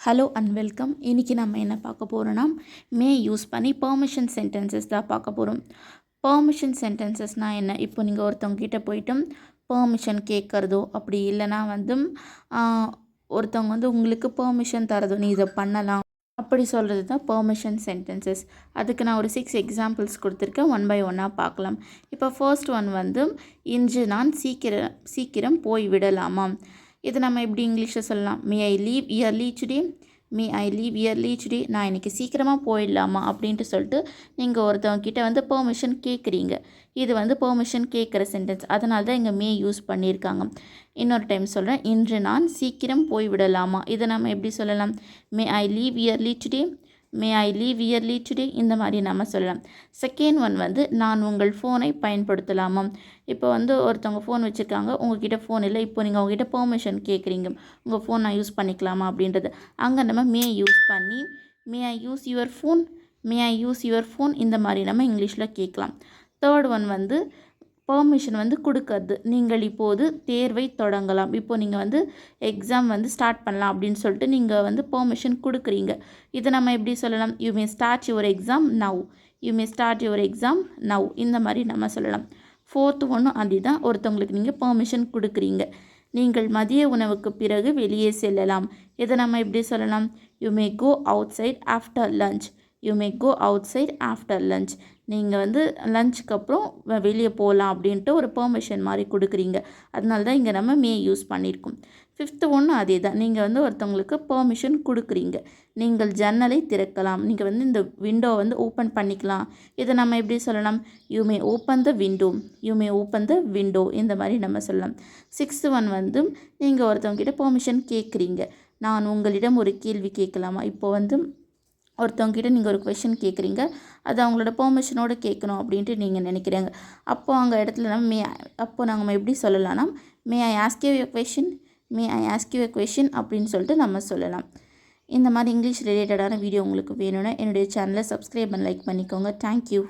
Hello and welcome. இன்றைக்கி நம்ம என்ன பார்க்க போகிறோன்னா மே யூஸ் பண்ணி பெர்மிஷன் சென்டென்சஸ் தான் பார்க்க போகிறோம். பெர்மிஷன் சென்டென்சஸ்னால் என்ன? இப்போ நீங்கள் ஒருத்தவங்ககிட்ட போய்ட்டு பெர்மிஷன் கேட்குறதோ, அப்படி இல்லைனா ஒருத்தவங்க உங்களுக்கு பெர்மிஷன் தரதோ, நீ இதை பண்ணலாம் அப்படி சொல்கிறது தான் பெர்மிஷன் சென்டென்சஸ். அதுக்கு நான் ஒரு 6 எக்ஸாம்பிள்ஸ் கொடுத்துருக்கேன். ஒன் பை ஒன்னாக பார்க்கலாம். இப்போ ஃபர்ஸ்ட் ஒன் இன்று நான் சீக்கிரம் போய் விடலாமா? இது நம்ம எப்படி இங்கிலீஷில் சொல்லலாம்? மே ஐ லீவ் இயர்லி டுடே. நான் இன்றைக்கி சீக்கிரமாக போயிடலாமா அப்படின்ட்டு சொல்லிட்டு நீங்கள் ஒருத்தவங்கிட்ட பெர்மிஷன் கேட்குறீங்க. இது பெர்மிஷன் கேட்குற சென்டென்ஸ். அதனால தான் இங்கே மே யூஸ் பண்ணியிருக்காங்க. இன்னொரு டைம் சொல்கிறேன். இன்று நான் சீக்கிரம் போய்விடலாமா? இதை நம்ம எப்படி சொல்லலாம்? மே ஐ லீவ் இயர்லி டுடே இந்த மாதிரி நம்ம சொல்லலாம். செகண்ட் ஒன் நான் உங்கள் ஃபோனை பயன்படுத்தலாமா? இப்போ ஒருத்தவங்க ஃபோன் வச்சுருக்காங்க, உங்கள்கிட்ட ஃபோன் இல்லை. இப்போ நீங்கள் அவங்ககிட்ட பெர்மிஷன் கேட்குறீங்க, உங்கள் ஃபோன் நான் யூஸ் பண்ணிக்கலாமா அப்படின்றது. அங்கே நம்ம மே யூஸ் பண்ணி மே ஐ யூஸ் யுவர் ஃபோன் இந்த மாதிரி நம்ம இங்கிலீஷில் கேட்கலாம். தேர்ட் ஒன் பெர்மிஷன் கொடுக்கறது. நீங்கள் இப்போது தேர்வை தொடங்கலாம். இப்போ நீங்கள் எக்ஸாம் ஸ்டார்ட் பண்ணலாம் அப்படின்னு சொல்லிட்டு நீங்கள் பெர்மிஷன் கொடுக்குறீங்க. இதை நம்ம எப்படி சொல்லலாம்? You May start your exam now இந்த மாதிரி நம்ம சொல்லலாம். ஃபோர்த்து ஒன்றும் அதுதான். ஒருத்தவங்களுக்கு நீங்கள் பெர்மிஷன் கொடுக்குறீங்க. நீங்கள் மதிய உணவுக்கு பிறகு வெளியே செல்லலாம். இதை நம்ம எப்படி சொல்லலாம்? You may go outside after lunch. நீங்கள் லஞ்சுக்கு அப்புறம் வெளியே போகலாம் அப்படின்ட்டு ஒரு பெர்மிஷன் மாதிரி கொடுக்குறீங்க. அதனால தான் இங்கே நம்ம மே யூஸ் பண்ணியிருக்கோம். ஃபிஃப்த்து ஒன்று அதே தான். நீங்கள் ஒருத்தவங்களுக்கு பெர்மிஷன் கொடுக்குறீங்க. நீங்கள் ஜன்னலை திறக்கலாம். நீங்கள் இந்த விண்டோவை ஓப்பன் பண்ணிக்கலாம். இதை நம்ம எப்படி சொல்லலாம்? You May open the window இந்த மாதிரி நம்ம சொல்லலாம். சிக்ஸ்த்து ஒன் நீங்கள் ஒருத்தவங்ககிட்ட பெர்மிஷன் கேட்குறீங்க. நான் உங்களிடம் ஒரு கேள்வி கேட்கலாமா? இப்போ ஒருத்தவங்ககிட்ட நீங்கள் ஒரு கொஷின் கேட்குறீங்க, அது அவங்களோட பெர்மிஷனோடு கேட்கணும் அப்படின்ட்டு நீங்கள் நினைக்கிறீங்க. அப்போது அங்கே இடத்துல நம்ம எப்படி சொல்லலாம்னா, may I ask you a question அப்படின்னு சொல்லிட்டு நம்ம சொல்லலாம். இந்த மாதிரி இங்கிலீஷ் ரிலேட்டடான வீடியோ உங்களுக்கு வேணும்னா என்னுடைய சேனலை சப்ஸ்கிரைப் பண்ணி லைக் பண்ணிக்கோங்க. தேங்க்யூ.